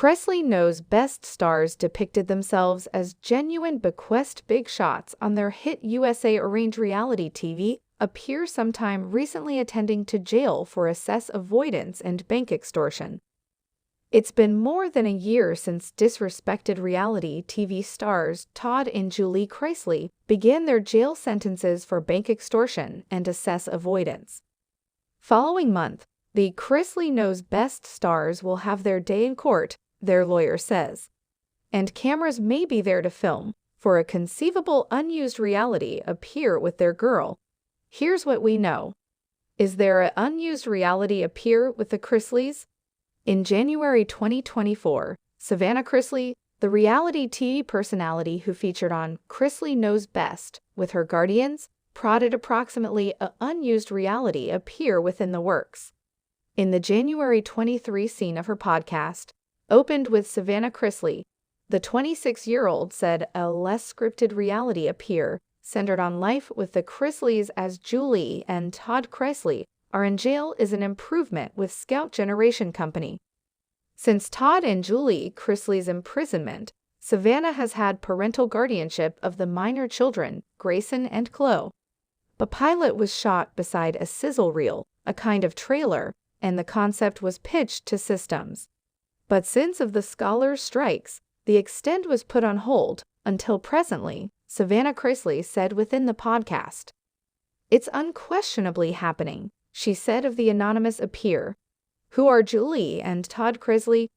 Chrisley Knows Best stars depicted themselves as genuine bequest big shots on their hit USA Arrange reality TV appear sometime recently attending to jail for assess avoidance and bank extortion. It's been more than a year since disrespected reality TV stars Todd and Julie Chrisley began their jail sentences for bank extortion and assess avoidance. Following month, the Chrisley Knows Best stars will have their day in court, their lawyer says. And cameras may be there to film, for a conceivable unused reality appear with their girl. Here's what we know. Is there an unused reality appear with the Chrisleys? In January 2024, Savannah Chrisley, the reality TV personality who featured on Chrisley Knows Best with her guardians, prodded approximately an unused reality appear within the works. In the January 23 scene of her podcast, opened with Savannah Chrisley, the 26-year-old said a less scripted reality appear centered on life with the Chrisleys as Julie and Todd Chrisley are in jail is an improvement with Scout Generation Company. Since Todd and Julie Chrisley's imprisonment, Savannah has had parental guardianship of the minor children, Grayson and Chloe. The pilot was shot beside a sizzle reel, a kind of trailer, and the concept was pitched to systems. But since of the scholars' strikes, the extent was put on hold until presently, Savannah Chrisley said within the podcast. It's unquestionably happening, she said of the anonymous appear. Who are Julie and Todd Chrisley?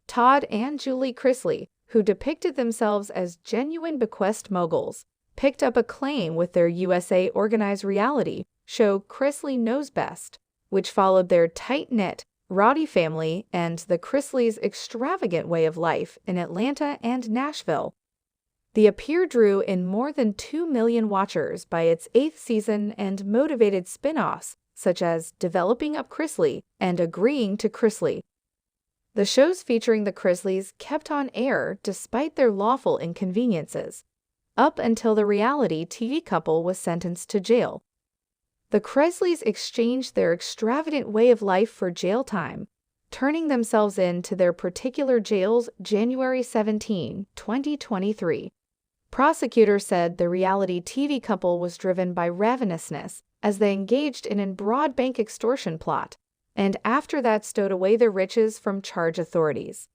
Todd and Julie Chrisley, who depicted themselves as genuine bequest moguls, picked up acclaim with their USA organized reality show Chrisley Knows Best, which followed their tight-knit, rowdy family and the Chrisleys' extravagant way of life in Atlanta and Nashville. The appear drew in more than 2 million watchers by its 8th season and motivated spin-offs such as Developing Up Chrisley and Agreeing to Chrisley. The shows featuring the Chrisleys kept on air despite their lawful inconveniences, up until the reality TV couple was sentenced to jail. The Chrisleys exchanged their extravagant way of life for jail time, turning themselves in to their particular jails January 17, 2023. Prosecutors said the reality TV couple was driven by ravenousness as they engaged in a broad bank extortion plot, and after that stowed away their riches from charge authorities.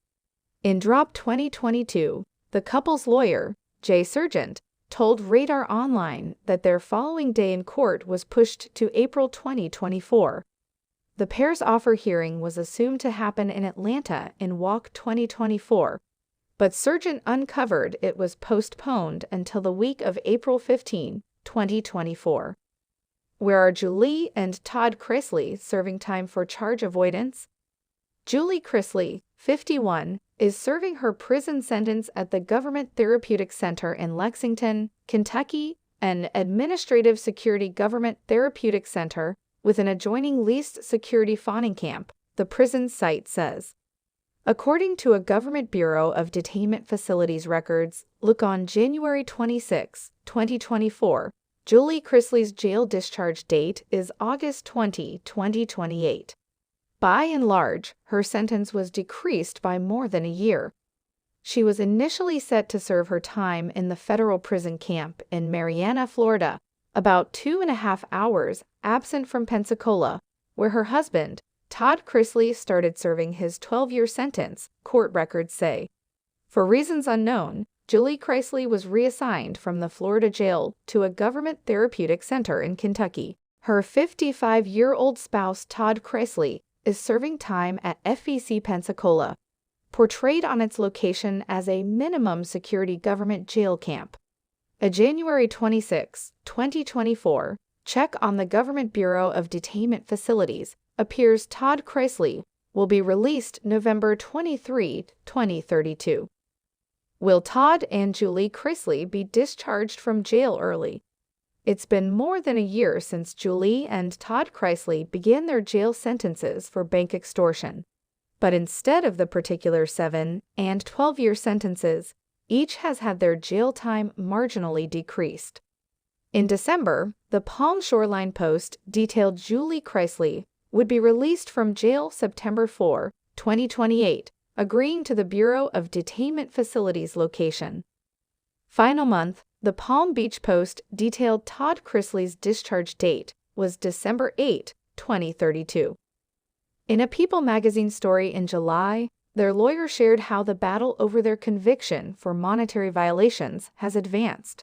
In Drop 2022, the couple's lawyer, Jay Sargent, told Radar Online that their following day in court was pushed to April 2024. The pair's offer hearing was assumed to happen in Atlanta in WALK 2024, but Sargent uncovered it was postponed until the week of April 15, 2024. Where are Julie and Todd Chrisley serving time for charge avoidance? Julie Chrisley, 51, is serving her prison sentence at the Government Therapeutic Center in Lexington, Kentucky, an administrative security government therapeutic center with an adjoining leased security fawning camp, the prison site says. According to a Government Bureau of Detainment Facilities records, look on January 26, 2024, Julie Chrisley's jail discharge date is August 20, 2028. By and large, her sentence was decreased by more than a year. She was initially set to serve her time in the federal prison camp in Marianna, Florida, about 2.5 hours absent from Pensacola, where her husband, Todd Chrisley, started serving his 12-year sentence, court records say. For reasons unknown, Julie Chrisley was reassigned from the Florida jail to a government therapeutic center in Kentucky. Her 55-year-old spouse, Todd Chrisley, is serving time at FEC Pensacola, portrayed on its location as a minimum security government jail camp. A January 26, 2024, check on the Government Bureau of Detainment Facilities appears Todd Chrisley will be released November 23, 2032. Will Todd and Julie Chrisley be discharged from jail early? It's been more than a year since Julie and Todd Chrisley began their jail sentences for bank extortion. But instead of the particular 7 and 12-year sentences, each has had their jail time marginally decreased. In December, the Palm Shoreline Post detailed Julie Chrisley would be released from jail September 4, 2028, agreeing to the Bureau of Detainment Facilities location. Final month, the Palm Beach Post detailed Todd Chrisley's discharge date was December 8, 2032. In a People magazine story in July, their lawyer shared how the battle over their conviction for monetary violations has advanced.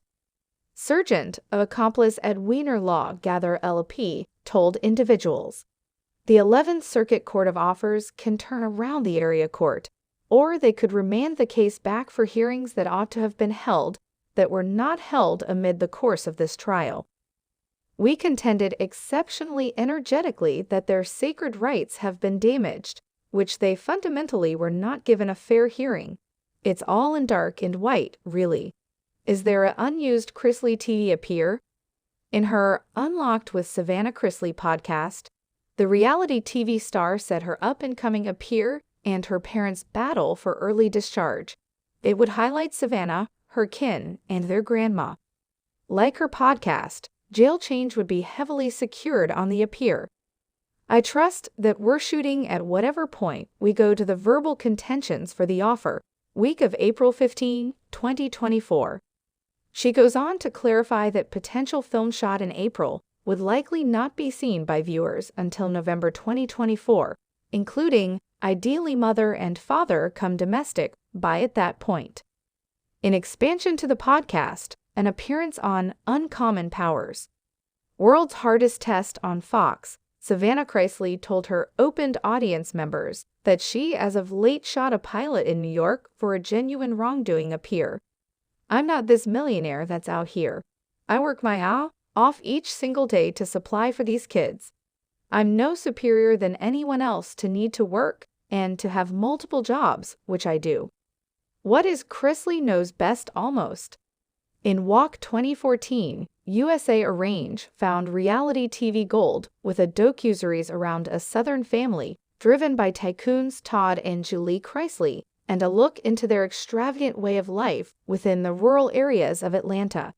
Sergeant of accomplice Ed Wiener Law Gather LP told individuals, "The 11th Circuit Court of Offers can turn around the area court, or they could remand the case back for hearings that ought to have been held that were not held amid the course of this trial. We contended exceptionally energetically that their sacred rights have been damaged, which they fundamentally were not given a fair hearing. It's all in dark and white, really. Is there an unused Chrisley TV appear?" In her Unlocked with Savannah Chrisley podcast, the reality TV star said her up-and-coming appear and her parents' battle for early discharge. It would highlight Savannah, her kin, and their grandma. Like her podcast, jail change would be heavily secured on the appear. "I trust that we're shooting at whatever point we go to the verbal contentions for the offer, week of April 15, 2024. She goes on to clarify that potential film shot in April would likely not be seen by viewers until November 2024, including, ideally, mother and father come domestic by at that point. In expansion to the podcast, an appearance on Uncommon Powers, World's Hardest Test on Fox, Savannah Chrisley told her opened audience members that she as of late shot a pilot in New York for a genuine wrongdoing appear. "I'm not this millionaire that's out here. I work my ass off each single day to supply for these kids. I'm no superior than anyone else to need to work and to have multiple jobs, which I do. What is Chrisley knows best almost?" In Walk 2014, USA Arrange found reality TV gold with a docuseries around a Southern family driven by tycoons Todd and Julie Chrisley and a look into their extravagant way of life within the rural areas of Atlanta.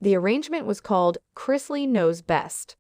The arrangement was called Chrisley Knows Best.